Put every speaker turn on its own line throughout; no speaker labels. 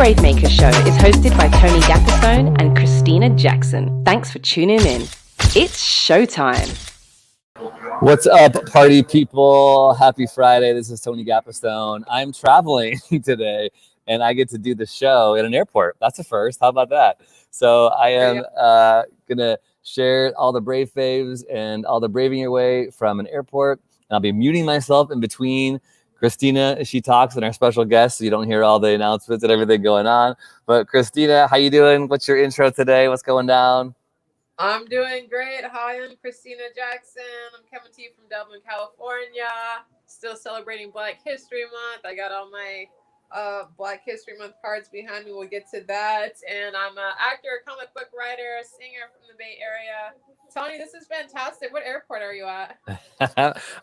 Bravemaker Show is hosted by Tony Gaffestone and Christina Jackson. Thanks for tuning in. It's showtime.
What's up, party people? Happy Friday. This is Tony Gaffestone. I'm traveling today, and I get to do the show in an airport. That's a first. How about that? So I am going to share all the Brave Faves and all the Braving Your Way from an airport. And I'll be muting myself in between Christina, she talks, and our special guest, so you don't hear all the announcements and everything going on. But Christina, how you doing? What's your intro today? What's going down?
I'm doing great. Hi, I'm Christina Jackson. I'm coming to you from Dublin, California. Still celebrating Black History Month. I got all my Black History Month cards behind me. We'll get to that. And I'm an actor, comic book writer, a singer from the Bay Area. Tony, this is fantastic. What airport are you at?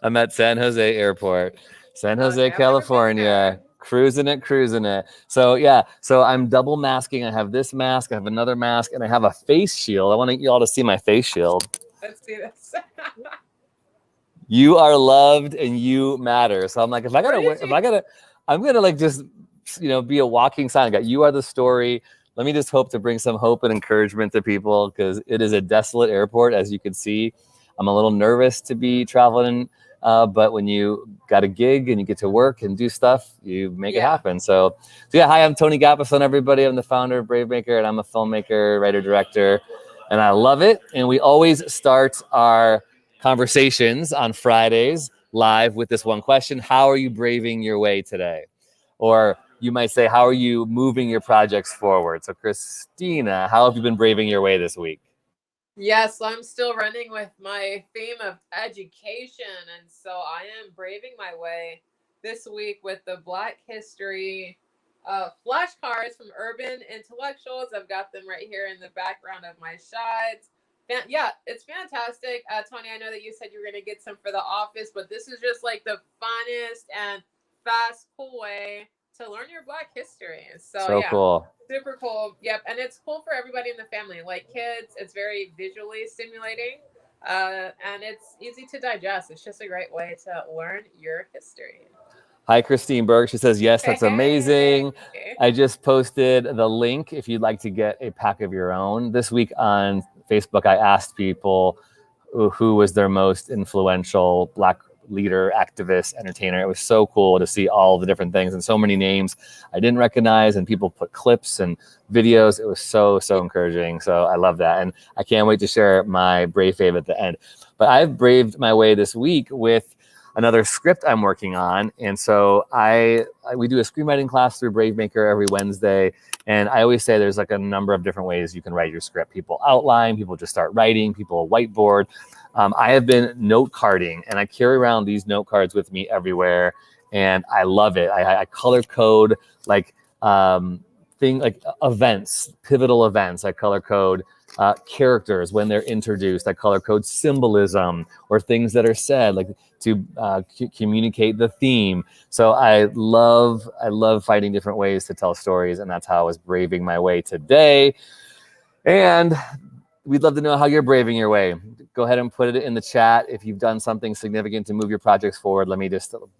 I'm at San Jose Airport. San Jose, California, cruising it. So I'm double masking. I have this mask, I have another mask, and I have a face shield. I want you all to see my face shield.
Let's see this.
You are loved and you matter. So I'm like, I'm gonna like just be a walking sign. I got you are the story. Let me just hope to bring some hope and encouragement to people, because it is a desolate airport, as you can see. I'm a little nervous to be traveling. But when you got a gig and you get to work and do stuff, you make it happen. So hi, I'm Tony Gaffestone, everybody. I'm the founder of Bravemaker, and I'm a filmmaker, writer, director, and I love it. And we always start our conversations on Fridays live with this one question: how are you braving your way today? Or you might say, how are you moving your projects forward? So Christina, how have you been braving your way this week?
Yes, I'm still running with my theme of education, and so I am braving my way this week with the Black History flashcards from urban intellectuals. I've got them right here in the background of my shots. Yeah, it's fantastic. Tony, I know that you said you were going to get some for the office, but this is just like the funnest and fast, cool way to learn your Black history. So
cool.
Super cool. Yep. And it's cool for everybody in the family. Like kids, it's very visually stimulating. And it's easy to digest. It's just a great way to learn your history.
Hi, Christine Berg. She says, yes, that's amazing. Hey. I just posted the link if you'd like to get a pack of your own. This week on Facebook, I asked people who was their most influential Black leader, activist, entertainer. It was so cool to see all the different things and so many names I didn't recognize, and people put clips and videos. It was so encouraging. So I love that. And I can't wait to share my Brave Fave at the end. But I've braved my way this week with another script I'm working on. And so we do a screenwriting class through Bravemaker every Wednesday. And I always say there's like a number of different ways you can write your script. People outline, people just start writing, people whiteboard. I have been note carding, and I carry around these note cards with me everywhere, and I love it. I color code like events, pivotal events. I color code characters when they're introduced. I color code symbolism or things that are said, like to communicate the theme. So I love finding different ways to tell stories, and that's how I was braving my way today. And we'd love to know how you're braving your way. Go ahead and put it in the chat if you've done something significant to move your projects forward.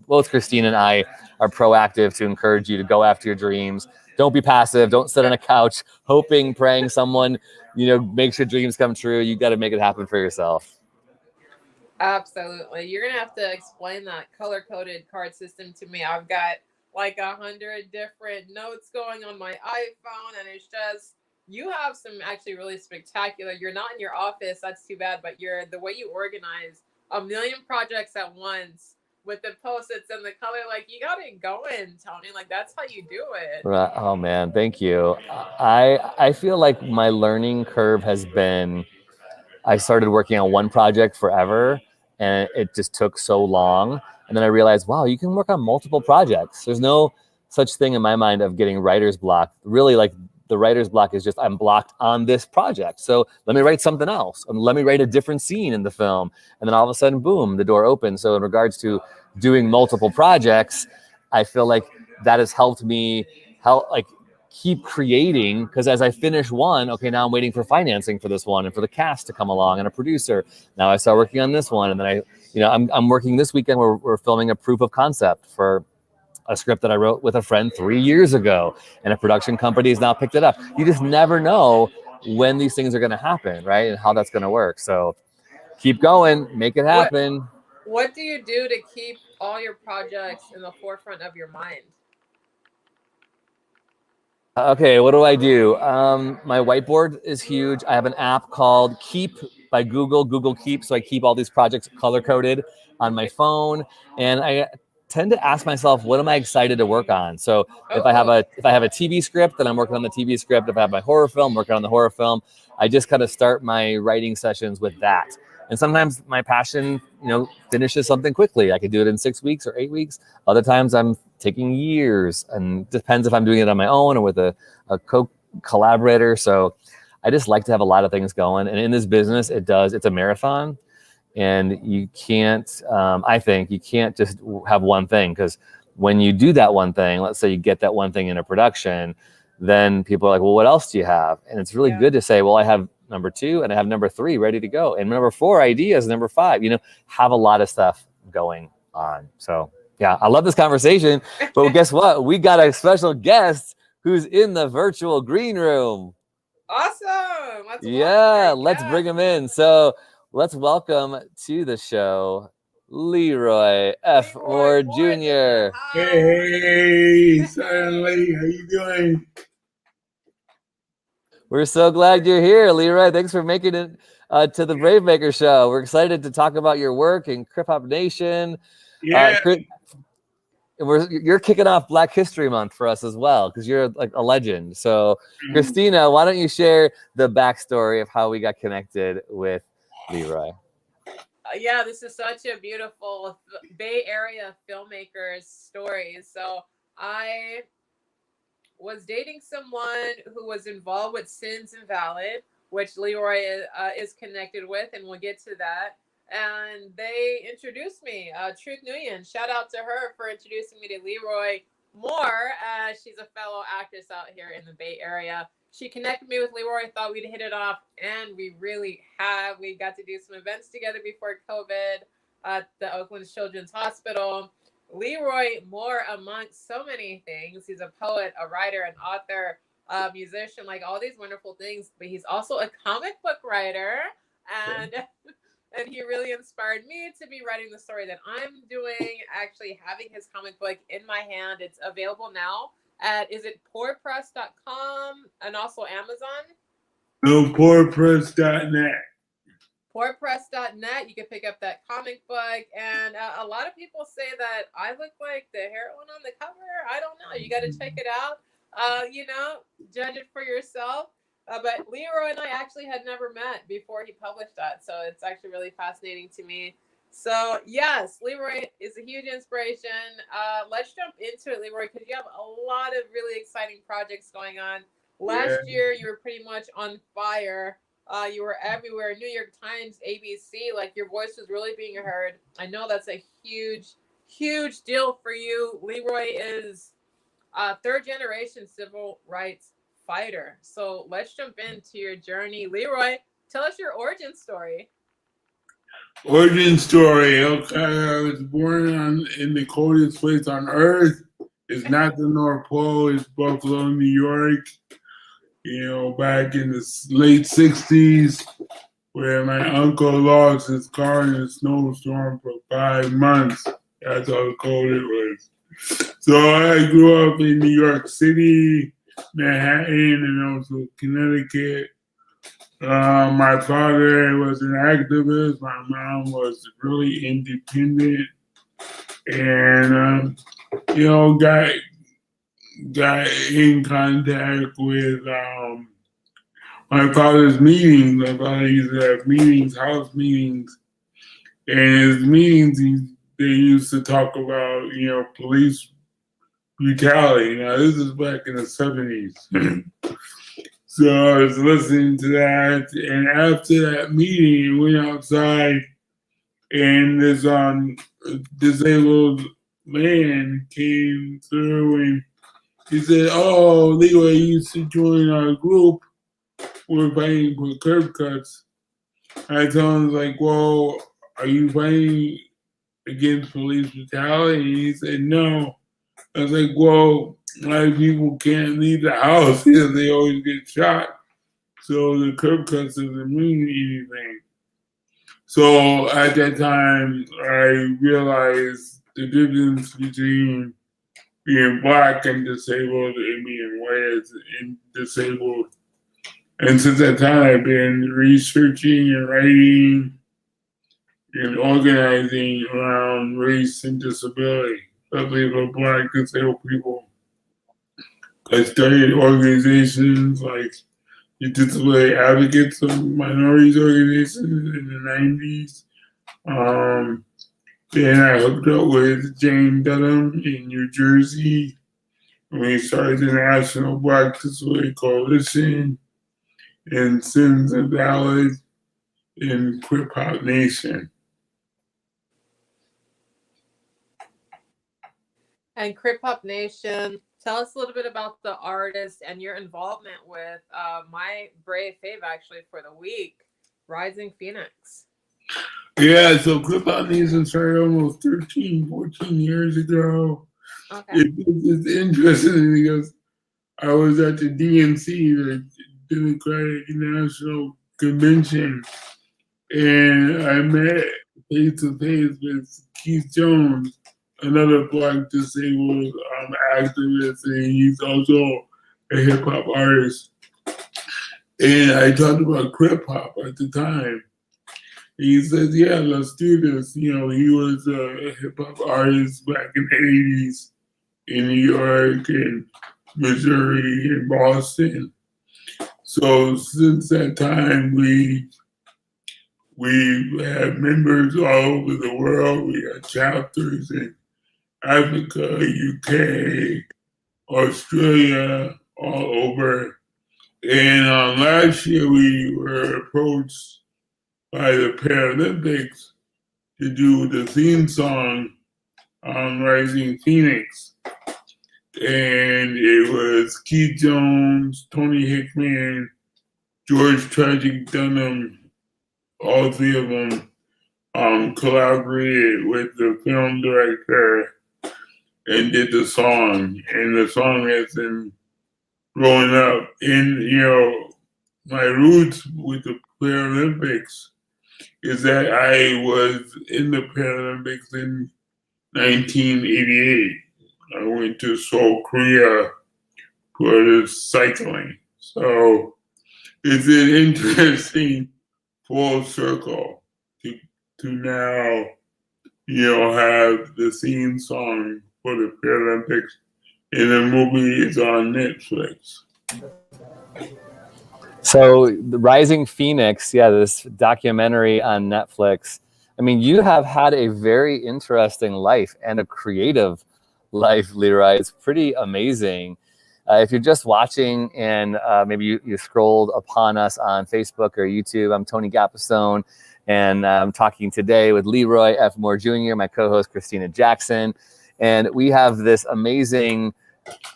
Both Christine and I are proactive to encourage you to go after your dreams. Don't be passive. Don't sit on a couch hoping, praying someone, makes your dreams come true. You got to make it happen for yourself.
Absolutely. You're going to have to explain that color-coded card system to me. I've got like 100 different notes going on my iPhone, and it's just you have some actually really spectacular. You're not in your office, that's too bad, but the way you organize a million projects at once with the post-its and the color, like you got it going, Tony. Like that's how you do it.
Right. Oh man, thank you. I feel like my learning curve has been, I started working on one project forever and it just took so long. And then I realized, wow, you can work on multiple projects. There's no such thing in my mind of getting writer's block. Really, like the writer's block is just I'm blocked on this project. So let me write something else. And let me write a different scene in the film. And then all of a sudden, boom, the door opens. So in regards to doing multiple projects, I feel like that has helped me keep creating, because as I finish one, okay, now I'm waiting for financing for this one and for the cast to come along and a producer. Now I start working on this one, and then I'm working this weekend. We're filming a proof of concept for a script that I wrote with a friend 3 years ago, and a production company has now picked it up. You just never know when these things are going to happen, right? And how that's going to work. So keep going, make it happen.
What do you do to keep all your projects in the forefront of your mind?
Okay, what do I do? My whiteboard is huge. I have an app called Keep by Google Keep. So I keep all these projects color coded on my phone. And I tend to ask myself, what am I excited to work on? So if I have a TV script, then I'm working on the TV script. If I have my horror film, I'm working on the horror film. I just kind of start my writing sessions with that. And sometimes my passion, finishes something quickly. I could do it in 6 weeks or 8 weeks. Other times I'm taking years, and depends if I'm doing it on my own or with a collaborator. So I just like to have a lot of things going. And in this business, it's a marathon, and you can't, I think you can't just have one thing, because when you do that one thing, let's say you get that one thing in a production, then people are like, well, what else do you have? And it's really good to say, well, I have number 2 and I have number 3 ready to go. And number 4 ideas, number 5, have a lot of stuff going on. So yeah, I love this conversation, but guess what? We got a special guest who's in the virtual green room.
Awesome.
Let's bring him in. So let's welcome to the show, Leroy F. Moore Jr.
Hey, Stanley, how you doing?
We're so glad you're here, Leroy. Thanks for making it to the Brave Maker Show. We're excited to talk about your work in Krip-Hop Nation.
Yeah.
You're kicking off Black History Month for us as well, because you're like a legend. So, Christina, why don't you share the backstory of how we got connected with Leroy?
Yeah, this is such a beautiful Bay Area filmmaker's story. So I was dating someone who was involved with Sins Invalid, which Leroy is connected with, and we'll get to that. And they introduced me, Truth Nguyen. Shout out to her for introducing me to Leroy Moore. She's a fellow actress out here in the Bay Area. She connected me with Leroy, thought we'd hit it off, and we really have. We got to do some events together before COVID at the Oakland Children's Hospital. Leroy Moore, amongst so many things, he's a poet, a writer, an author, a musician, like all these wonderful things, but he's also a comic book writer, and he really inspired me to be writing the story that I'm doing, actually having his comic book in my hand. It's available now at, is it poorpress.com and also Amazon?
No, poorpress.net.
Poorpress.net. You can pick up that comic book. And a lot of people say that I look like the heroine on the cover. I don't know. You got to check it out. Judge it for yourself. But Leroy and I actually had never met before he published that. So it's actually really fascinating to me. So yes, Leroy is a huge inspiration. Let's jump into it, Leroy, because you have a lot of really exciting projects going on. Last year, you were pretty much on fire. You were everywhere. New York Times, ABC, like your voice was really being heard. I know that's a huge, huge deal for you. Leroy is a third generation civil rights fighter. So let's jump into your journey. Leroy, tell us your origin story.
Origin story. Okay, I was born in the coldest place on earth. It's not the North Pole, it's Buffalo, New York. Back in the late 60s, where my uncle lost his car in a snowstorm for 5 months. That's how cold it was. So I grew up in New York City. Manhattan and also Connecticut. My father was an activist. My mom was really independent, and got in contact with my father's meetings. My father used to have meetings, house meetings, and his meetings they used to talk about police brutality. Now this is back in the 70s. So I was listening to that, and after that meeting, we went outside, and this disabled man came through, and he said, "Oh, Leroy, you used to join our group. We're fighting for curb cuts." I told him, like, "Well, are you fighting against police brutality?" And he said, "No." I was like, "Well, a lot of people can't leave the house because they always get shot. So the curb cuts doesn't mean anything." So at that time, I realized the difference between being black and disabled and being white and disabled. And since that time, I've been researching and writing and organizing around race and disability, especially for black disabled people. I started organizations like the Disability Advocates of Minorities organizations in the 90s. Then I hooked up with Jane Dunham in New Jersey. And we started the National Black Disability Coalition and Sins Invalid in Krip-Hop Nation.
And Krip-Hop Nation, tell us a little bit about the artist and your involvement with my brave fave actually for the week, Rising Phoenix.
Yeah, so Krip-Hop Nation started almost 13, 14 years ago. Okay. It's interesting because I was at the DNC, the Democratic National Convention, and I met face to face with Keith Jones, another black disabled activist, and he's also a hip hop artist. And I talked about Krip Hop at the time. He says, "Yeah, let's do this." He was a hip hop artist back in the 80s in New York and Missouri and Boston. So since that time, we have members all over the world. We have chapters in Africa, UK, Australia, all over. And last year we were approached by the Paralympics to do the theme song on Rising Phoenix. And it was Keith Jones, Tony Hickman, George Tragic Dunham, all three of them collaborated with the film director and did the song. And the song has been growing up. And, my roots with the Paralympics is that I was in the Paralympics in 1988. I went to Seoul, Korea for the cycling. So it's an interesting full circle to now, have the theme song for the Paralympics, and the movie is on Netflix.
So the Rising Phoenix, this documentary on Netflix. I mean, you have had a very interesting life and a creative life, Leroy. It's pretty amazing. If you're just watching and maybe you scrolled upon us on Facebook or YouTube, I'm Tony Gapastone, and I'm talking today with Leroy F. Moore Jr., my co-host Christina Jackson. And we have this amazing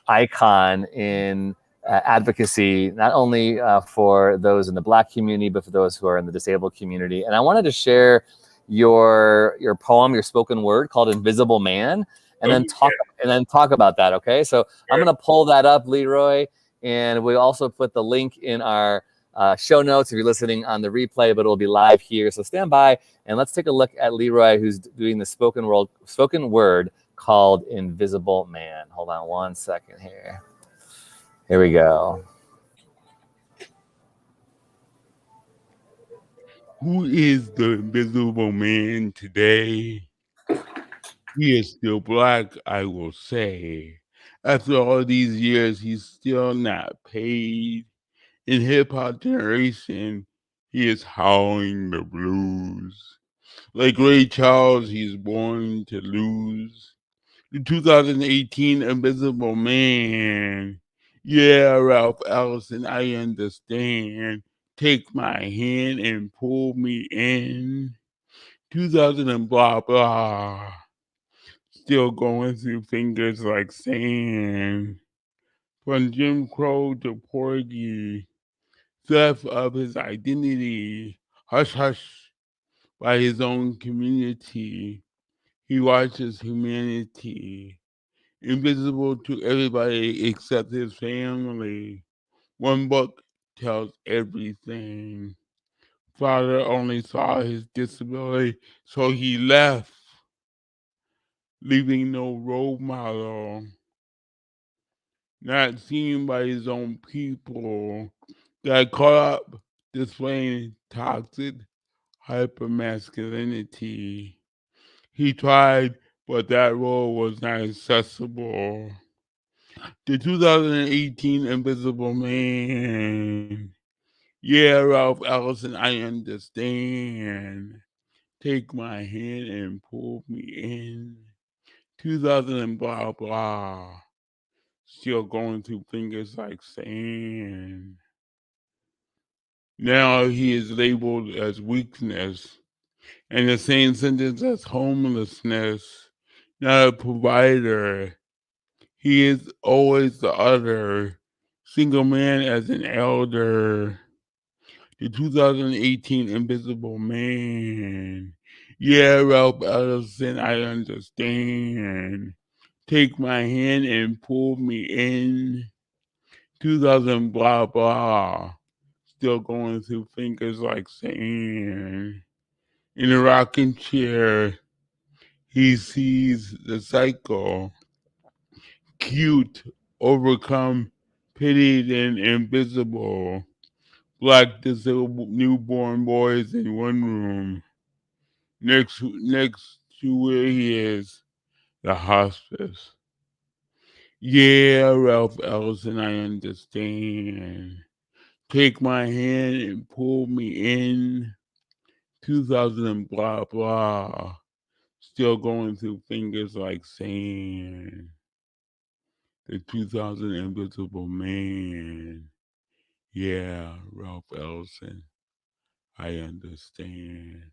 icon in advocacy, not only for those in the Black community, but for those who are in the disabled community. And I wanted to share your poem, your spoken word called Invisible Man, and then talk about that. Okay, so I'm gonna pull that up, Leroy, and we also put the link in our show notes if you're listening on the replay, but it'll be live here. So stand by and let's take a look at Leroy, who's doing the spoken word called Invisible Man. Hold on one second here. Here we go.
Who is the invisible man today? He is still black, I will say. After all these years, he's still not paid. In hip-hop generation, he is howling the blues. Like Ray Charles, he's born to lose. The 2018 Invisible Man. Yeah, Ralph Ellison, I understand. Take my hand and pull me in. 2000 and blah blah. Still going through fingers like sand. From Jim Crow to Porgy, theft of his identity, hush hush by his own community. He watches humanity, invisible to everybody except his family. One book tells everything. Father only saw his disability, so he left, leaving no role model. Not seen by his own people. Got caught up displaying toxic hypermasculinity. He tried, but that role was not accessible. The 2018 Invisible Man. Yeah, Ralph Ellison, I understand. Take my hand and pull me in. 2000 and blah blah. Still going through fingers like sand. Now he is labeled as weakness, and the same sentence as homelessness, not a provider. He is always the other, single man as an elder. The 2018 Invisible Man. Yeah, Ralph Ellison, I understand. Take my hand and pull me in. 2000 blah blah. Still going through fingers like sand. In a rocking chair, he sees the cycle. Cute, overcome, pitied, and invisible. Black disabled newborn boys in one room. Next to where he is, the hospice. Yeah, Ralph Ellison, I understand. Take my hand and pull me in. 2000 and blah blah. Still going through fingers like sand. The 2000 Invisible Man. Yeah, Ralph Ellison, I understand.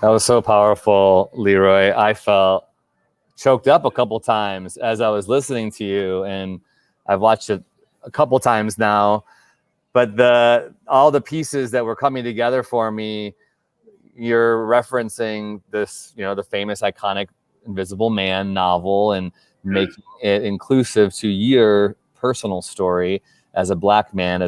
That was so powerful, Leroy. I felt choked up a couple times as I was listening to you, and I've watched it a couple times now. But all the pieces that were coming together for me, you're referencing this, the famous iconic Invisible Man novel and making it inclusive to your personal story as a black man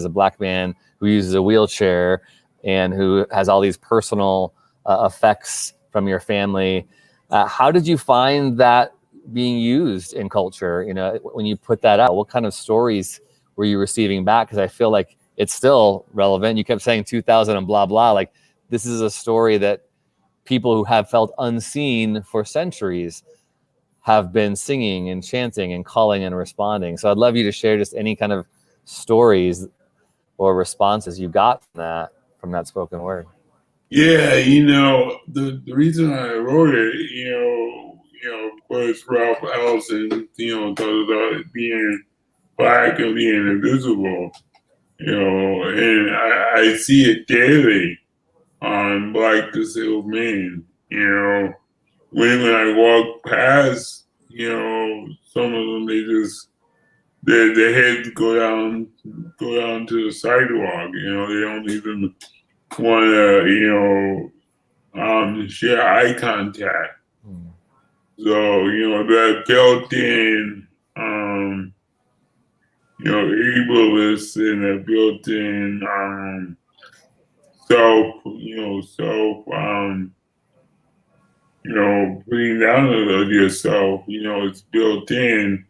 who uses a wheelchair and who has all these personal effects from your family. How did you find that being used in culture? When you put that out, what kind of stories were you receiving back? Because I feel like it's still relevant. You kept saying 2000 and blah, blah. Like, this is a story that people who have felt unseen for centuries have been singing and chanting and calling and responding. So I'd love you to share just any kind of stories or responses you got from that spoken word.
Yeah, the reason I wrote it, was Ralph Ellison, talked about it being black and being invisible, and I see it daily on Black disabled men, when I walk past, some of them, their heads go down to the sidewalk, they don't even want to, share eye contact. So, that built-in, ableist and a built-in, putting down of yourself, it's built in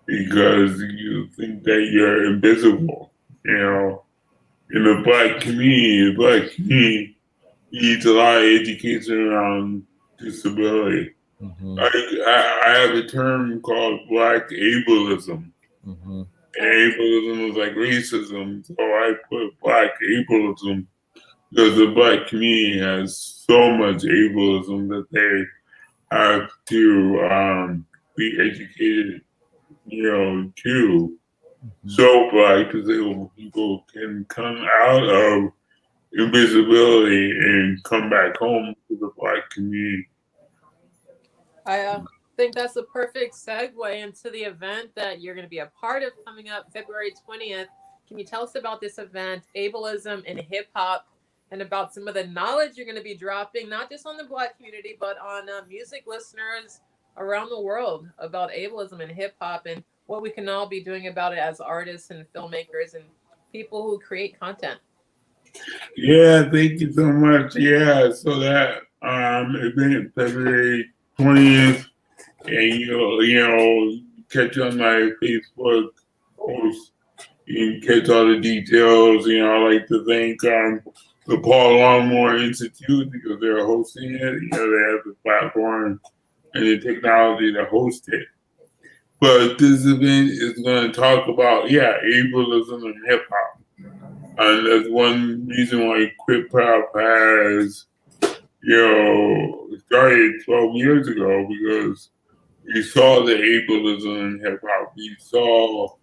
because you think that you're invisible, In the Black community needs a lot of education around disability.
Mm-hmm.
I have a term called Black ableism.
Mm-hmm.
And ableism is like racism, so I put Black ableism because the Black community has so much ableism that they have to be educated, too. So Black disabled people can come out of invisibility and come back home to the Black community.
I think that's a perfect segue into the event that you're going to be a part of coming up February 20th. Can you tell us about this event, Ableism in Hip Hop, and about some of the knowledge you're going to be dropping, not just on the Black community, but on music listeners around the world about ableism in hip hop and what we can all be doing about it as artists and filmmakers and people who create content?
Yeah, thank you so much. Yeah, so that event February 20th, and you'll catch on my Facebook post. You can catch all the details. I like to thank the Paul Longmore Institute because they're hosting it. They have the platform and the technology to host it. But this event is going to talk about, ableism in hip hop. And that's one reason why Krip-Hop has, started 12 years ago, because we saw the ableism in hip hop. We saw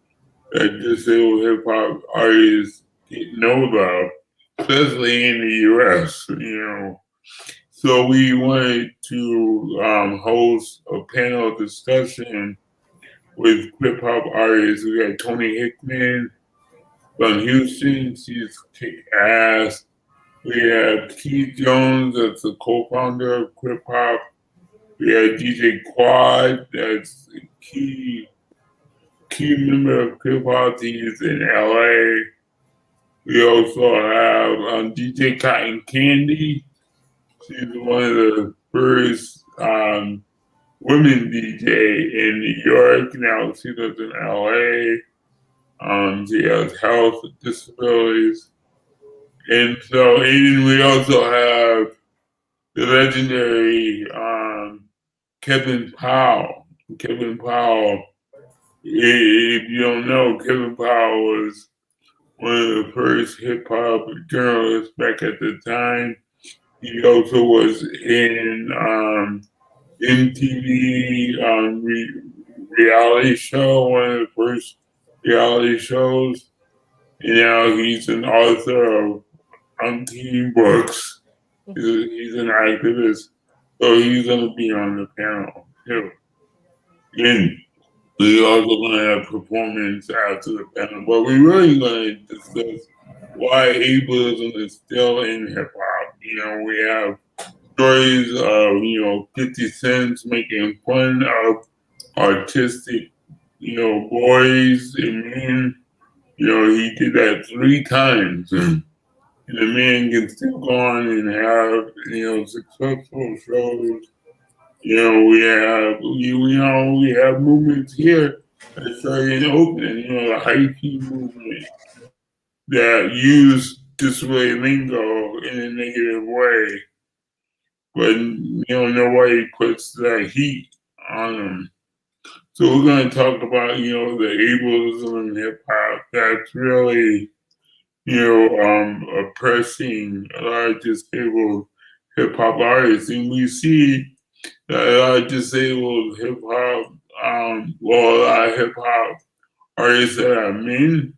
that disabled hip hop artists didn't know about, especially in the US, So we wanted to host a panel discussion with hip-hop artists. We got Tony Hickman from Houston, she's kick ass. We have Keith Jones, that's the co-founder of Krip-Hop. We have DJ Quad, that's a key member of Krip-Hop. He's in LA. We also have DJ Cotton Candy. She's one of the first women DJ in New York. Now she lives in LA. She has health disabilities. And we also have the legendary Kevin Powell. Kevin Powell, if you don't know, Kevin Powell was one of the first hip hop journalists back at the time. He also was in MTV reality show, one of the first reality shows. And now he's an author of umpteen books. He's an activist. So he's going to be on the panel too. And we're also going to have performance after the panel. But we're really going to discuss why ableism is still in hip hop. We have stories of, 50 Cent making fun of artistic, boys and men. He did that 3 times. And the man can still go on and have, successful shows. We have movements here that started in Oakland, the hyphy movement that use disability lingo in a negative way. But, nobody puts that heat on them. So we're going to talk about, the ableism in hip hop that's really, oppressing a lot of disabled hip hop artists. And we see that a lot of disabled hip hop, a lot of hip hop artists that are men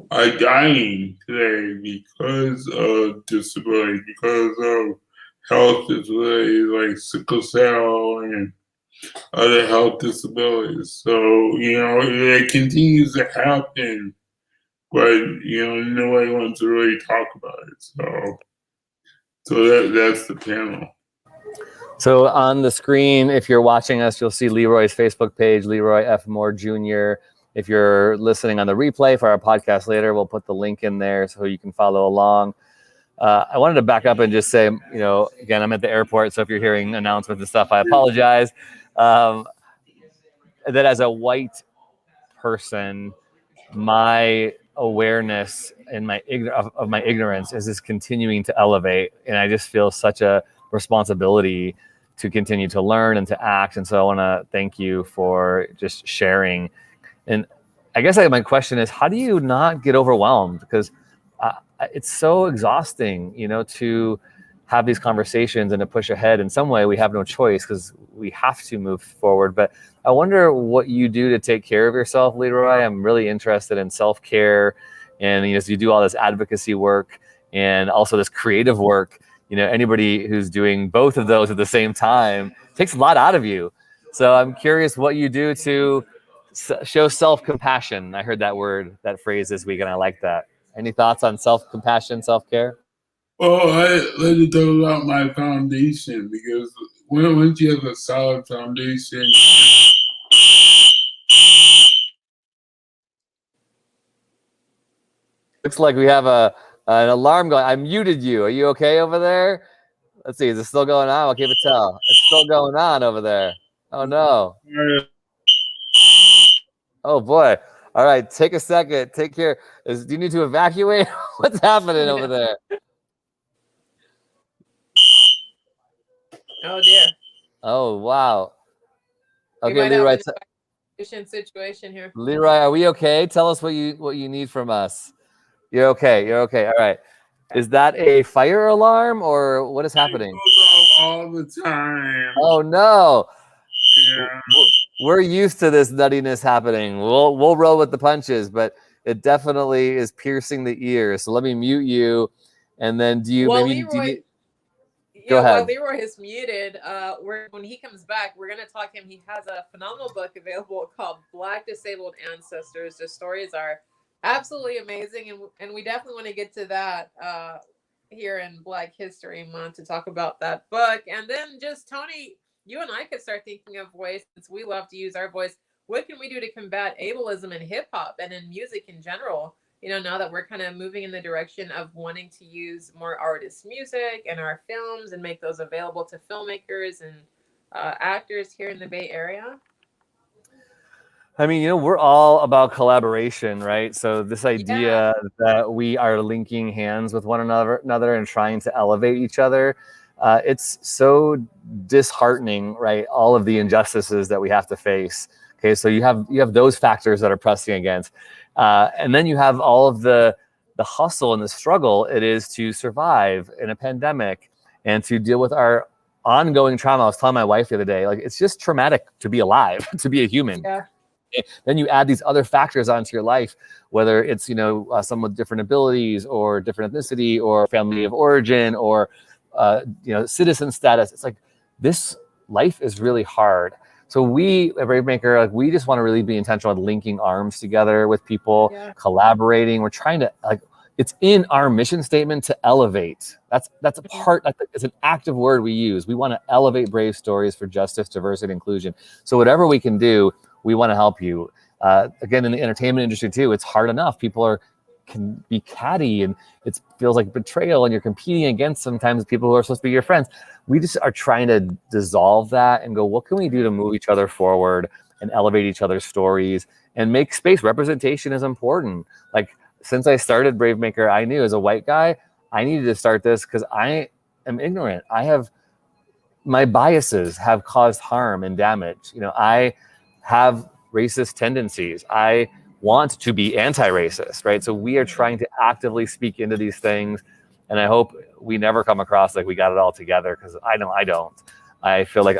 are dying today because of disability, because of health disabilities like sickle cell and other health disabilities. So, it continues to happen, but, nobody wants to really talk about it. So that's the panel.
So on the screen, if you're watching us, you'll see Leroy's Facebook page, Leroy F. Moore Jr. If you're listening on the replay for our podcast later, we'll put the link in there so you can follow along. I wanted to back up and just say, again, I'm at the airport, so if you're hearing announcements and stuff, I apologize. That as a white person, my awareness and of my ignorance is just continuing to elevate, and I just feel such a responsibility to continue to learn and to act. And so I want to thank you for just sharing. And I guess my question is, how do you not get overwhelmed? Because it's so exhausting, to have these conversations and to push ahead. In some way, we have no choice because we have to move forward. But I wonder what you do to take care of yourself, Leroy. I'm really interested in self-care, and as you do all this advocacy work and also this creative work, anybody who's doing both of those at the same time takes a lot out of you. So I'm curious what you do to show self-compassion. I heard that phrase this week, and I like that. Any thoughts on self-compassion, self-care?
Well, let me talk about my foundation, because once you have a solid foundation.
Looks like we have an alarm going. I muted you. Are you okay over there? Let's see. Is it still going on? I can't tell. It's still going on over there. Oh, no. Oh, boy. All right. Take a second. Take care. Do you need to evacuate? What's happening over there?
Oh, dear.
Oh, wow.
Okay, Leroy. Situation here.
Leroy, are we okay? Tell us what you need from us. You're okay. You're okay. All right. Is that a fire alarm or what is happening?
It goes off all the time.
Oh no.
Yeah.
We're used to this nuttiness happening. We'll roll with the punches, but it definitely is piercing the ear. So let me mute you, and then
Leroy,
go ahead.
While Leroy is muted, when he comes back, we're gonna talk to him. He has a phenomenal book available called Black Disabled Ancestors. The stories are absolutely amazing, and we definitely want to get to that here in Black History Month to talk about that book. And then just Tony, you and I could start thinking of ways, since we love to use our voice, what can we do to combat ableism in hip hop and in music in general? Now that we're kind of moving in the direction of wanting to use more artist music in our films and make those available to filmmakers and actors here in the Bay Area.
I mean, we're all about collaboration, right? So this idea that we are linking hands with one another and trying to elevate each other, it's so disheartening, right? All of the injustices that we have to face. Okay, so you have those factors that are pressing against, and then you have all of the hustle and the struggle it is to survive in a pandemic and to deal with our ongoing trauma. I was telling my wife the other day, like, it's just traumatic to be alive, to be a human.
Yeah.
Then you add these other factors onto your life, whether it's someone with different abilities or different ethnicity or family of origin or citizen status. It's like, this life is really hard. So we at Bravemaker, we just want to really be intentional with linking arms together with people, collaborating. We're trying to it's in our mission statement to elevate. That's a part. It's an active word we use. We want to elevate brave stories for justice, diversity, and inclusion. So whatever we can do, we want to help you. Again, in the entertainment industry too, it's hard enough. People can be catty, and it feels like betrayal, and you're competing against sometimes people who are supposed to be your friends. We just are trying to dissolve that and go, what can we do to move each other forward and elevate each other's stories and make space? Representation is important. Like, since I started Bravemaker, I knew as a white guy, I needed to start this because I am ignorant. My biases have caused harm and damage. I have racist tendencies. I want to be anti-racist, right? So we are trying to actively speak into these things, and I hope we never come across like we got it all together, because I know I don't. I feel like,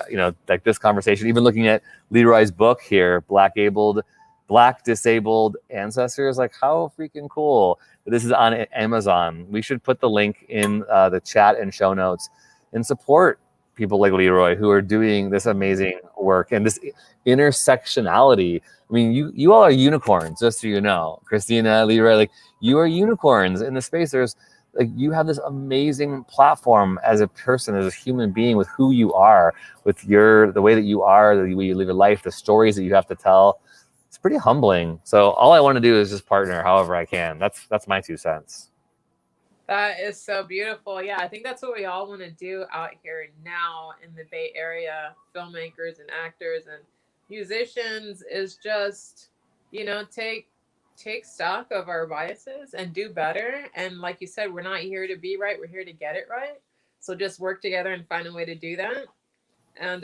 like this conversation, even looking at Leroy's book here, Black Disabled Ancestors, like, how freaking cool. This is on Amazon. We should put the link in the chat and show notes and support people like Leroy who are doing this amazing work and this intersectionality. I mean, you all are unicorns, just so you know. Christina, Leroy, like, you are unicorns in the space. There's you have this amazing platform as a person, as a human being, with who you are, with the way that you are, the way you live your life, the stories that you have to tell. It's pretty humbling. So all I want to do is just partner however I can. That's my 2 cents.
That is so beautiful. Yeah, I think that's what we all want to do out here now in the Bay Area, filmmakers and actors and musicians, is just, take stock of our biases and do better. And like you said, we're not here to be right, we're here to get it right. So just work together and find a way to do that. And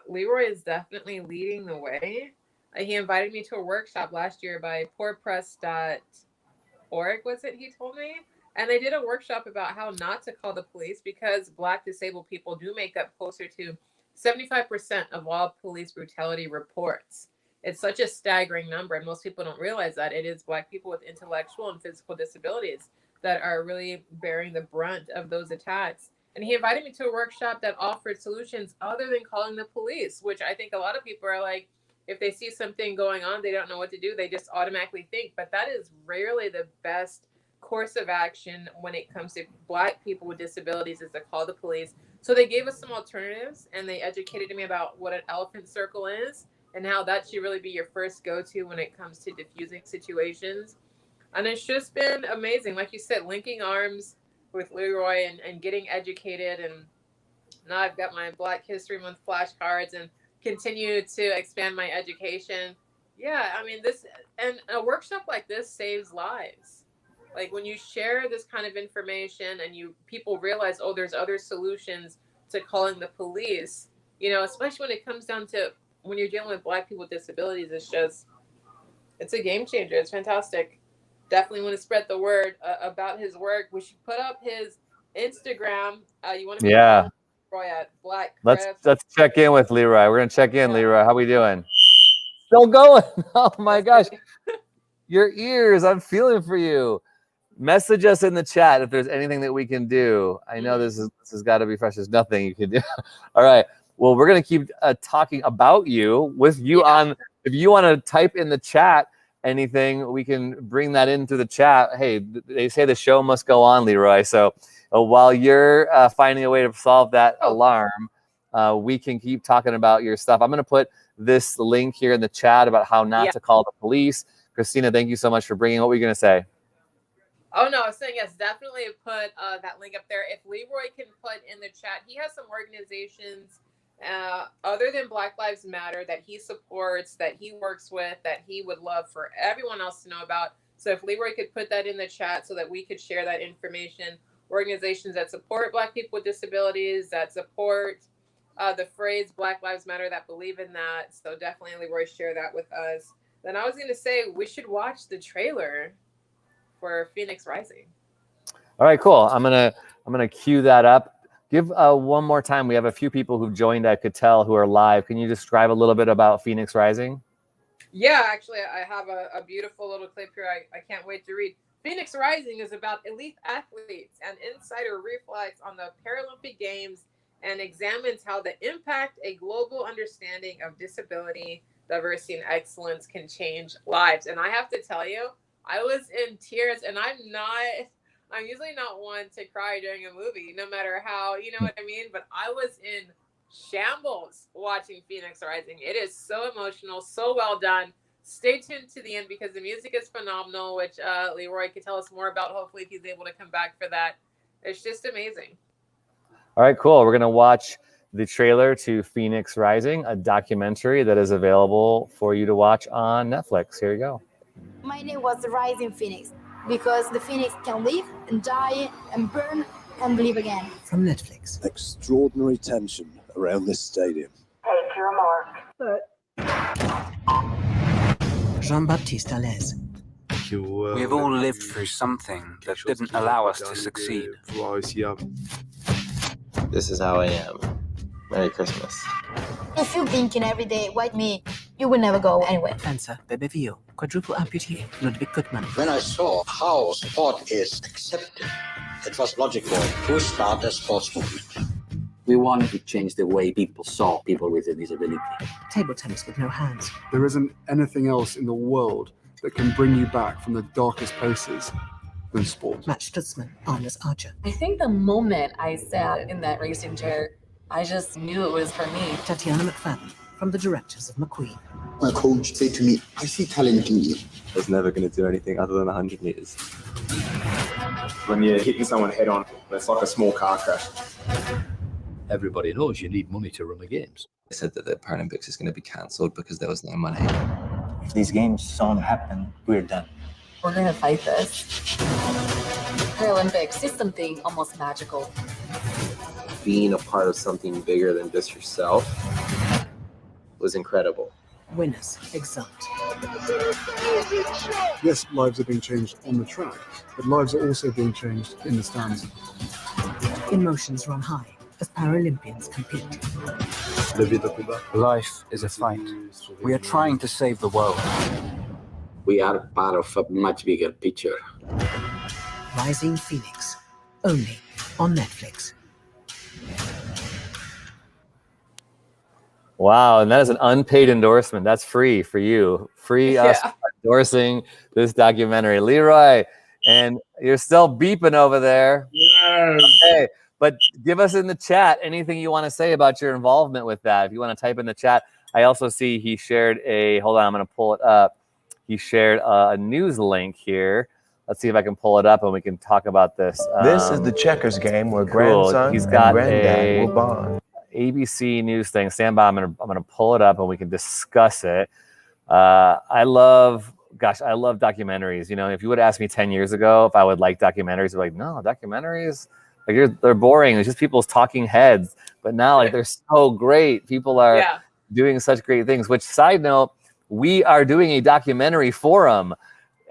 Leroy is definitely leading the way. He invited me to a workshop last year by poorpress.org, was it, he told me? And they did a workshop about how not to call the police, because Black disabled people do make up closer to 75% of all police brutality reports. It's such a staggering number, and most people don't realize that it is Black people with intellectual and physical disabilities that are really bearing the brunt of those attacks. And he invited me to a workshop that offered solutions other than calling the police, which I think a lot of people are like, if they see something going on, they don't know what to do, they just automatically think. But that is rarely the best course of action when it comes to Black people with disabilities, is to call the police. So they gave us some alternatives, and they educated me about what an elephant circle is and how that should really be your first go-to when it comes to diffusing situations. And it's just been amazing. Like you said, linking arms with Leroy and getting educated. And now I've got my Black History Month flashcards and continue to expand my education. Yeah, I mean, this, and a workshop like this saves lives. Like when you share this kind of information and people realize, oh, there's other solutions to calling the police, especially when it comes down to when you're dealing with Black people with disabilities, it's a game changer. It's fantastic. Definitely want to spread the word about his work. We should put up his Instagram. You want to
Yeah.
Leroy at Black
Let's
Krip.
check in with Leroy. We're gonna check in, Leroy. How we doing? Still going. Oh my gosh. Your ears. I'm feeling for you. Message us in the chat if there's anything that we can do. I know this has got to be fresh. There's nothing you can do. All right. Well, we're gonna keep talking about you with you on. If you want to type in the chat anything, we can bring that into the chat. Hey, they say the show must go on, Leroy. So while you're finding a way to solve that alarm, we can keep talking about your stuff. I'm gonna put this link here in the chat about how not to call the police. Christina, thank you so much for bringing. What were you gonna say?
Oh, no, I was saying, yes, definitely put that link up there. If Leroy can put in the chat, he has some organizations other than Black Lives Matter that he supports, that he works with, that he would love for everyone else to know about. So if Leroy could put that in the chat so that we could share that information, organizations that support Black people with disabilities, that support the phrase Black Lives Matter, that believe in that. So definitely, Leroy, share that with us. Then I was going to say we should watch the trailer for Phoenix Rising.
All right, cool. I'm gonna cue that up. Give one more time. We have a few people who've joined, I could tell, who are live. Can you describe a little bit about Phoenix Rising?
Yeah, actually, I have a beautiful little clip here. I can't wait to read. Phoenix Rising is about elite athletes and insider reflects on the Paralympic Games and examines how the impact a global understanding of disability, diversity, and excellence can change lives. And I have to tell you, I was in tears, and I'm usually not one to cry during a movie, no matter how, you know what I mean? But I was in shambles watching Phoenix Rising. It is so emotional, so well done. Stay tuned to the end because the music is phenomenal, which Leroy could tell us more about, hopefully, if he's able to come back for that. It's just amazing.
All right, cool. We're going to watch the trailer to Phoenix Rising, a documentary that is available for you to watch on Netflix. Here you go.
My name was the Rising Phoenix because the Phoenix can live and die and burn and live again.
From Netflix.
Extraordinary tension around this stadium.
Take your mark.
Jean-Baptiste Alès.
We have all lived through something that didn't allow us to succeed.
This is how I am. Merry Christmas.
If you're thinking every day, white me, you will never go anywhere.
Dancer, Bebe Vio, quadruple amputee, Ludwig Gutmann.
When I saw how sport is accepted, it was logical to start a sports movement.
We wanted to change the way people saw people with a disability.
Table tennis with no hands.
There isn't anything else in the world that can bring you back from the darkest places than sport.
Matt Stutzman, armless archer.
I think the moment I sat in that racing chair, I just knew it was for me.
Tatiana McFadden, from the directors of McQueen.
My coach said to me, I see talent in you.
I was never going to do anything other than 100 meters.
When you're hitting someone head on, it's like a small car crash.
Everybody knows you need money to run the games.
They said that the Paralympics is going to be cancelled because there was no money.
If these games don't happen, we're done.
We're gonna fight this. Paralympics is something almost magical.
Being a part of something bigger than just yourself was incredible.
Winners exult.
Yes, lives are being changed on the track, but lives are also being changed in the stands.
Emotions run high as Paralympians compete.
Life is a fight. We are trying to save the world.
We are part of a much bigger picture.
Rising Phoenix, only on Netflix.
Wow, and that is an unpaid endorsement. That's free for you. Free us endorsing this documentary. Leroy, and you're still beeping over there.
Yes.
Okay, but give us in the chat anything you want to say about your involvement with that. If you want to type in the chat. I also see he shared hold on, I'm going to pull it up. He shared a news link here. Let's see if I can pull it up and we can talk about this.
This is the checkers game where grandson
He's got
and granddad will bond.
ABC news thing. Stand by. I'm gonna pull it up and we can discuss it. I love documentaries. You know, if you would ask me 10 years ago if I would like documentaries, I'd be like, no, documentaries, like they're boring. It's just people's talking heads. But now, like, they're so great. People are doing such great things. Which, side note, we are doing a documentary forum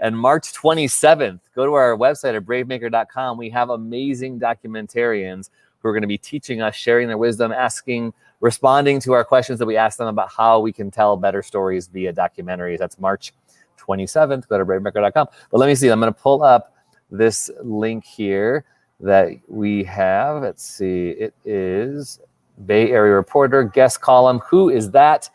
on March 27th. Go to our website at bravemaker.com. We have amazing documentarians who are going to be teaching us, sharing their wisdom, responding to our questions that we ask them about how we can tell better stories via documentaries. That's March 27th. Go to bravemaker.com. But let me see. I'm going to pull up this link here that we have. Let's see. It is Bay Area Reporter, guest column. Who is that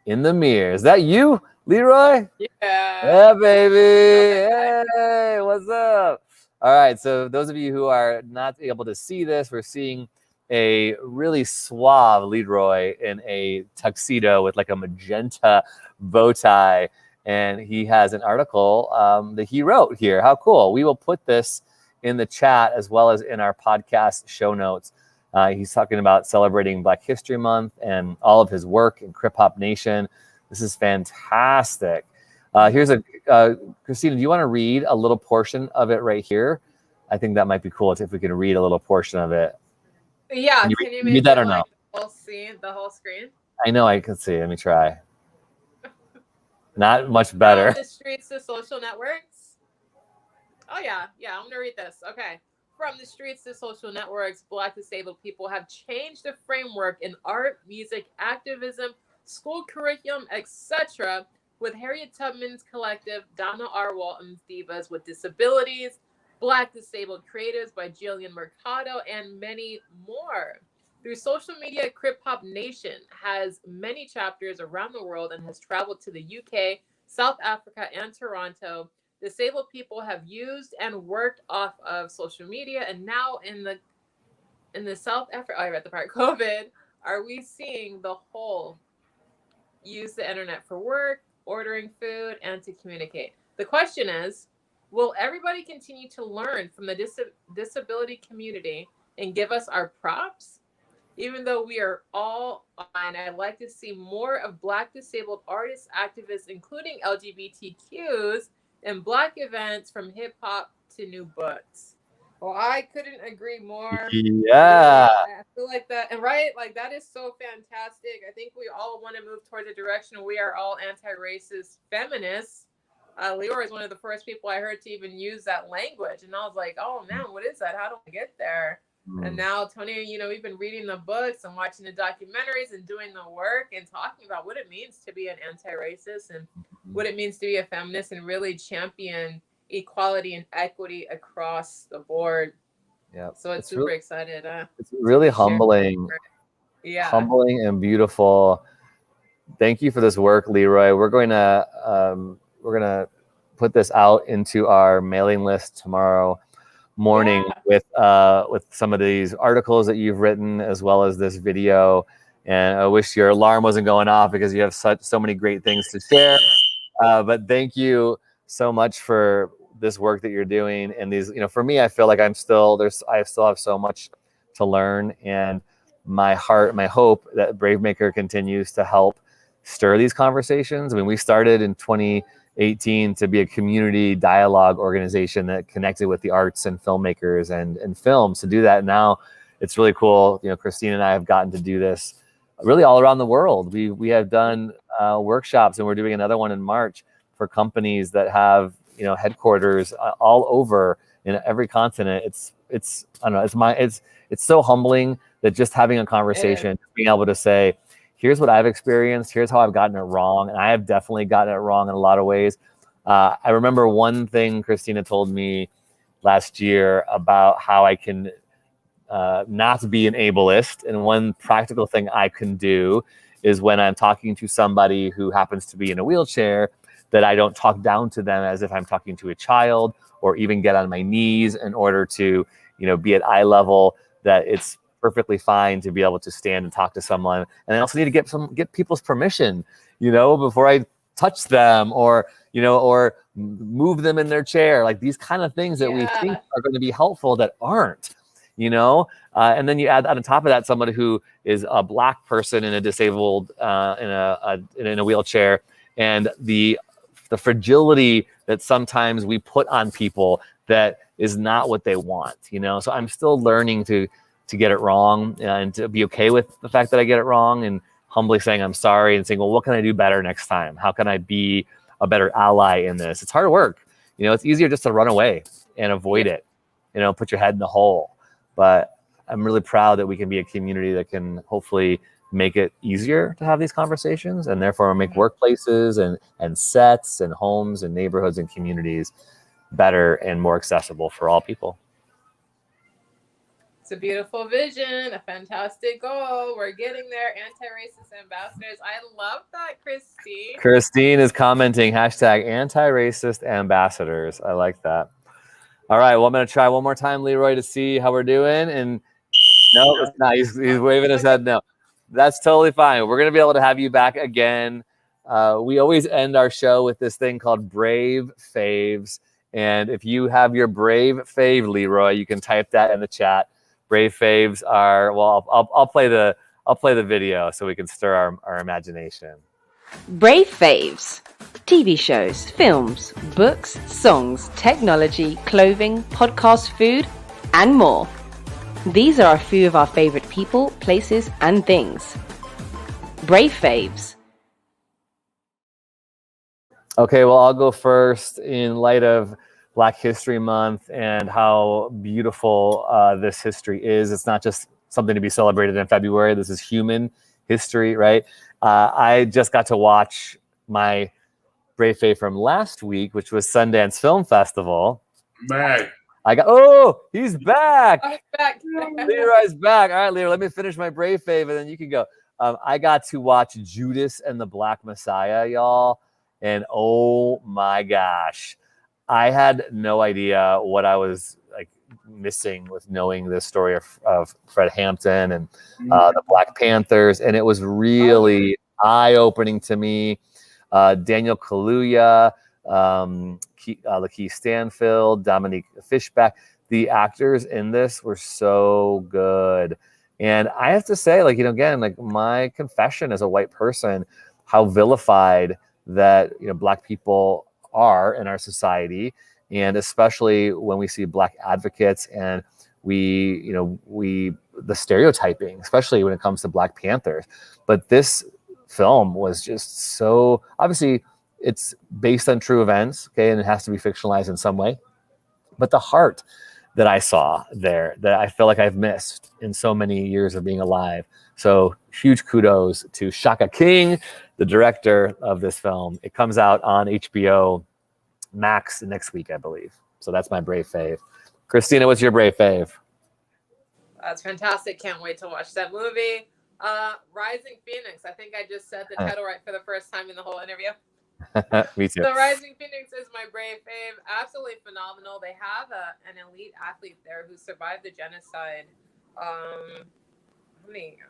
in the mirror? Is that you, Leroy? Yeah, baby. Hey, what's up? All right, so those of you who are not able to see this, we're seeing a really suave Leroy in a tuxedo with like a magenta bow tie, and he has an article that he wrote here. How cool. We will put this in the chat as well as in our podcast show notes. He's talking about celebrating Black History Month and all of his work in Krip-Hop Nation. This is fantastic. Here's Christina, do you want to read a little portion of it right here? I think that might be cool if we can read a little portion of it.
Yeah,
can
you
read that or no?
The whole screen?
I know I can see. Let me try. Not much better.
From the streets to social networks? Oh, yeah. I'm going to read this. Okay. From the streets to social networks, Black disabled people have changed the framework in art, music, activism, school curriculum, etc., with Harriet Tubman's collective, Donna R. Walton's Divas with Disabilities, Black Disabled Creatives by Jillian Mercado, and many more. Through social media, Krip-Hop Nation has many chapters around the world and has traveled to the UK, South Africa, and Toronto. Disabled people have used and worked off of social media, and now in the South Africa, I read the part, COVID, are we seeing the whole use the internet for work, ordering food, and to communicate? The question is, will everybody continue to learn from the disability community and give us our props? Even though we are all on, I'd like to see more of Black disabled artists, activists, including LGBTQs, and Black events from hip hop to new books. Well, I couldn't agree more.
Yeah.
I feel like that, and right, like that is so fantastic. I think we all want to move towards a direction. We are all anti-racist feminists. Leroy is one of the first people I heard to even use that language, and I was like, oh man, what is that? How do I get there? And now, Tony, we've been reading the books and watching the documentaries and doing the work and talking about what it means to be an anti-racist and what it means to be a feminist and really champion equality and equity across the board.
Yeah.
So it's super excited.
It's really humbling.
Yeah.
Humbling and beautiful. Thank you for this work, Leroy. We're going to put this out into our mailing list tomorrow morning with some of these articles that you've written, as well as this video. And I wish your alarm wasn't going off because you have so many great things to share. But thank you so much for this work that you're doing. And these, for me, I feel like I still have so much to learn. And my hope that Bravemaker continues to help stir these conversations. I mean, we started in 2018 to be a community dialogue organization that connected with the arts and filmmakers and films. To do that now, it's really cool. Christine and I have gotten to do this really all around the world. We have done workshops, and we're doing another one in March for companies that have headquarters all over in every continent. It's I don't know. It's so humbling that just having a conversation, being able to say, here's what I've experienced, here's how I've gotten it wrong, and I have definitely gotten it wrong in a lot of ways. I remember one thing Christina told me last year about how I can not be an ableist, and one practical thing I can do is when I'm talking to somebody who happens to be in a wheelchair, that I don't talk down to them as if I'm talking to a child, or even get on my knees in order to be at eye level, that it's perfectly fine to be able to stand and talk to someone. And I also need to get people's permission, before I touch them or move them in their chair, like these kind of things that we think are going to be helpful that aren't, and then you add on top of that somebody who is a Black person in a disabled in a wheelchair, and the fragility that sometimes we put on people that is not what they want, So I'm still learning to get it wrong and to be okay with the fact that I get it wrong, and humbly saying I'm sorry and saying, well, what can I do better next time? How can I be a better ally in this? It's hard work. It's easier just to run away and avoid it, put your head in the hole. But I'm really proud that we can be a community that can hopefully make it easier to have these conversations, and therefore make workplaces and sets and homes and neighborhoods and communities better and more accessible for all people.
It's a beautiful vision, a fantastic goal. We're getting there. Anti-racist ambassadors. I love that, Christine.
Christine is commenting, #anti-racist ambassadors. I like that. All right, well, I'm going to try one more time, Leroy, to see how we're doing. And no, it's not. He's waving his head no. That's totally fine. We're going to be able to have you back again. We always end our show with this thing called Brave Faves. And if you have your Brave Fave, Leroy, you can type that in the chat. Brave Faves are, well, I'll play the video so we can stir our imagination.
Brave Faves. TV shows, films, books, songs, technology, clothing, podcast, food, and more. These are a few of our favorite people, places, and things. Brave Faves.
Okay, well, I'll go first in light of Black History Month and how beautiful this history is. It's not just something to be celebrated in February. This is human history, right? I just got to watch my Brave Fave from last week, which was Sundance Film Festival.
Back.
He's back.
I'm back.
Leroy's back. All right, Leroy, let me finish my Brave Fave and then you can go. I got to watch Judas and the Black Messiah, y'all. And oh my gosh, I had no idea what I was missing with knowing the story of Fred Hampton and the Black Panthers. And it was really eye-opening to me. Daniel Kaluuya, Lakeith Stanfield, Dominique Fishback, the actors in this were so good. And I have to say, again, my confession as a white person, how vilified that Black people are in our society, and especially when we see Black advocates and the stereotyping, especially when it comes to Black Panthers. But this film was just so, obviously it's based on true events, okay, and it has to be fictionalized in some way. But the heart that I saw there, that I feel like I've missed in so many years of being alive. So huge kudos to Shaka King, the director of this film. It comes out on HBO Max next week, I believe. So that's my Brave Fave. Christina, what's your Brave Fave?
That's fantastic. Can't wait to watch that movie. Rising Phoenix. I think I just said the title right for the first time in the whole interview.
Me too.
So Rising Phoenix is my Brave Fave. Absolutely phenomenal. They have an elite athlete there who survived the genocide.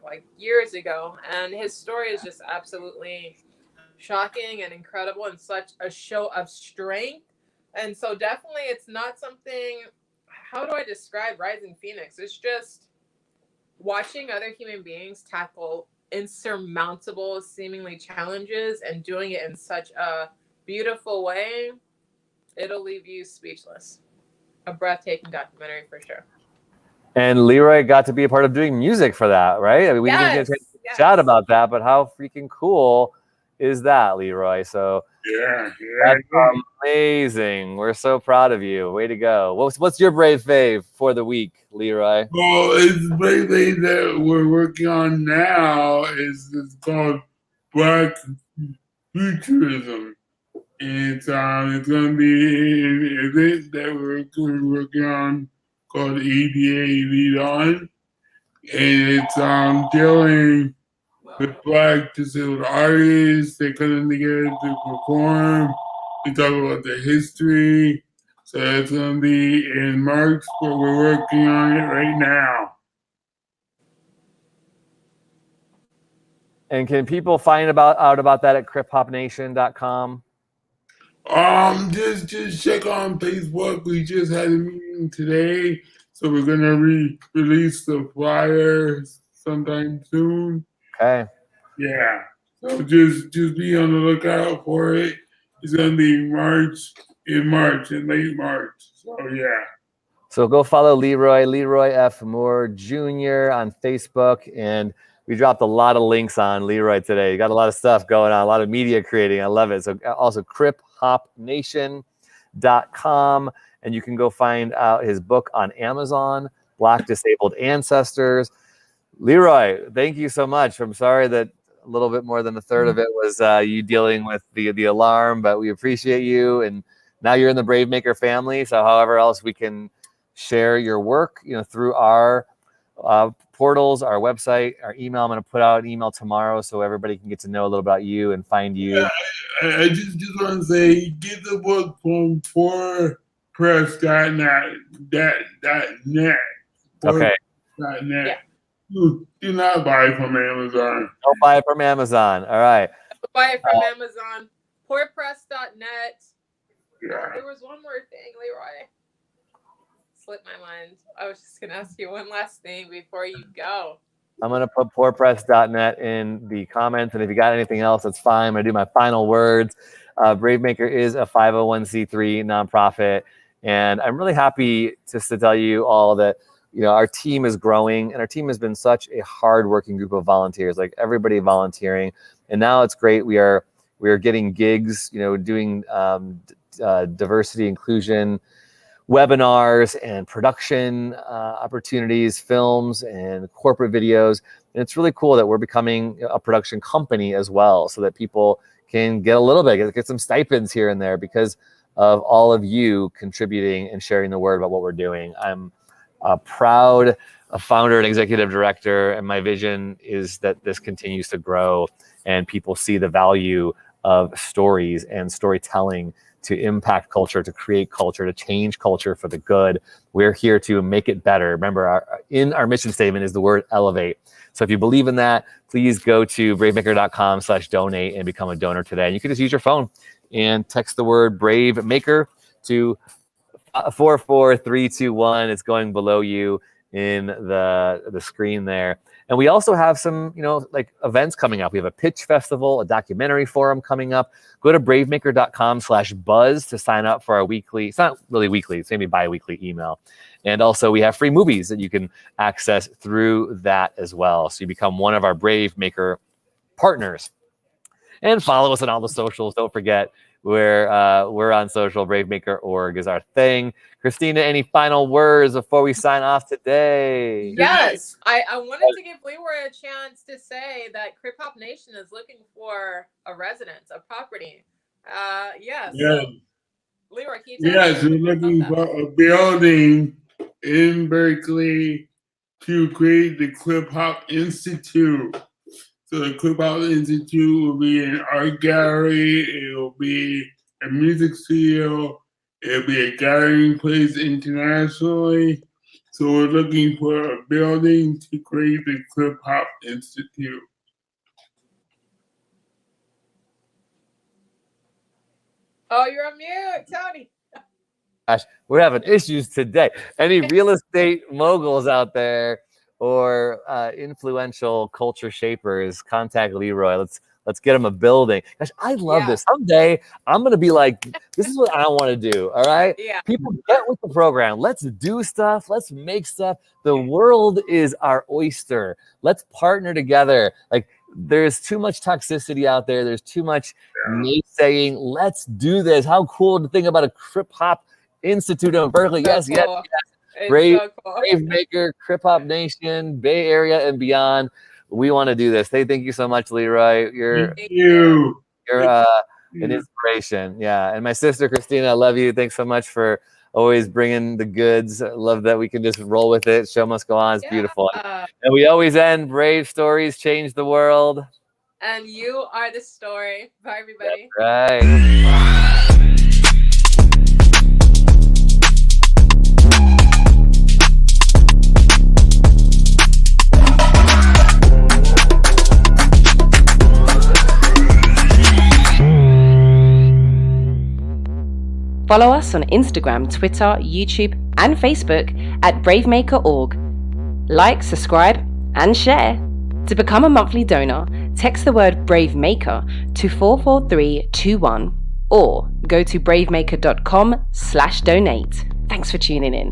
like years ago, and his story is just absolutely shocking and incredible and such a show of strength. And so definitely it's not something, how do I describe Rising Phoenix? It's just watching other human beings tackle insurmountable seemingly challenges and doing it in such a beautiful way. It'll leave you speechless. A breathtaking documentary for sure.
And Leroy got to be a part of doing music for that, right? I mean, we didn't get to chat about that, but how freaking cool is that, Leroy? So that's amazing. We're so proud of you. Way to go. What's your brave fave for the week, Leroy?
Well, it's brave fave that we're working on now. It's called Black Futurism. And it's going to be an event that we're working on called EDA Lead On. And it's dealing with Black disabled artists. They're coming together to perform. We talk about the history. So it's going to be in March, but we're working on it right now.
And can people find out about that at Krip-HopNation.com?
Just check on Facebook. We just had a meeting today, so we're gonna release the flyers sometime soon.
Okay.
Yeah. So just be on the lookout for it. It's gonna be in late March. So yeah.
So go follow Leroy F. Moore Jr. on Facebook, and we dropped a lot of links on Leroy today. You got a lot of stuff going on, a lot of media creating. I love it. So also Krip-HopNation.com, and you can go find out his book on Amazon, Black Disabled Ancestors. Leroy, thank you so much. I'm sorry that a little bit more than a third of it was you dealing with the alarm, but we appreciate you. And now you're in the Brave Maker family. So however else we can share your work, through our portals, our website, our email. I'm going to put out an email tomorrow so everybody can get to know a little about you and find you.
Yeah, I just want to say, get the book from forpress.net.
Okay.
.net. Yeah. Do not buy it from Amazon.
Don't buy it from Amazon. All right.
Don't buy it from Amazon. Forpress.net.
Yeah.
There was one more thing, Leroy. Slipped my mind. I was just going to ask you one last thing before you go.
I'm going to put poorpress.net in the comments, and if you got anything else, that's fine. I'm going to do my final words. Brave Maker is a 501c3 nonprofit, and I'm really happy just to tell you all that our team is growing, and our team has been such a hard-working group of volunteers, like everybody volunteering, and now it's great. We are getting gigs, doing diversity, inclusion, webinars and production opportunities, films and corporate videos. And it's really cool that we're becoming a production company as well, so that people can get a little bit, get some stipends here and there because of all of you contributing and sharing the word about what we're doing. I'm proud founder and executive director, and my vision is that this continues to grow and people see the value of stories and storytelling to impact culture, to create culture, to change culture for the good. We're here to make it better. Remember, our mission statement is the word elevate. So if you believe in that, please go to bravemaker.com/donate and become a donor today. And you can just use your phone and text the word Brave Maker to 44321. It's going below you in the screen there. And we also have some, events coming up. We have a pitch festival, a documentary forum coming up. Go to bravemaker.com/buzz to sign up for our weekly, it's not really weekly, it's maybe bi-weekly email. And also we have free movies that you can access through that as well. So you become one of our Brave Maker partners. And follow us on all the socials. Don't forget, we're on social. BraveMaker.org is our thing. Christina, any final words before we sign off today?
Yes, I wanted to give Leroy a chance to say that Krip-Hop Nation is looking for a residence, a property. Yes.
Yeah.
So, Leroy, can you tell
Yes, we're looking for a building in Berkeley to create the Krip-Hop Institute. So the Krip-Hop Institute will be an art gallery, it will be a music studio, it'll be a gathering place internationally. So we're looking for a building to create the Krip-Hop Institute.
Oh, you're on mute, Tony.
Gosh, we're having issues today. Any real estate moguls out there or influential culture shapers, contact Leroy. Let's get him a building. Gosh, I love this. Someday I'm gonna be like, this is what I want to do. All right.
Yeah.
People get with the program. Let's do stuff. Let's make stuff. The world is our oyster. Let's partner together. Like, there's too much toxicity out there. There's too much naysaying. Let's do this. How cool to think about a Krip-Hop Institute in Berkeley.
So
Yes,
cool.
yes.
It's
Brave,
so cool.
Brave Maker, Krip-Hop Nation, Bay Area and beyond. We want to do this. Thank you so much, Leroy. You're an inspiration. Yeah. And my sister, Christina, I love you. Thanks so much for always bringing the goods. I love that we can just roll with it. Show must go on. It's beautiful. And we always end, brave stories change the world.
And you are the story. Bye, everybody.
That's right.
Follow us on Instagram, Twitter, YouTube, and Facebook at bravemaker.org. Like, subscribe, and share. To become a monthly donor, text the word BraveMaker to 44321 or go to bravemaker.com/donate. Thanks for tuning in.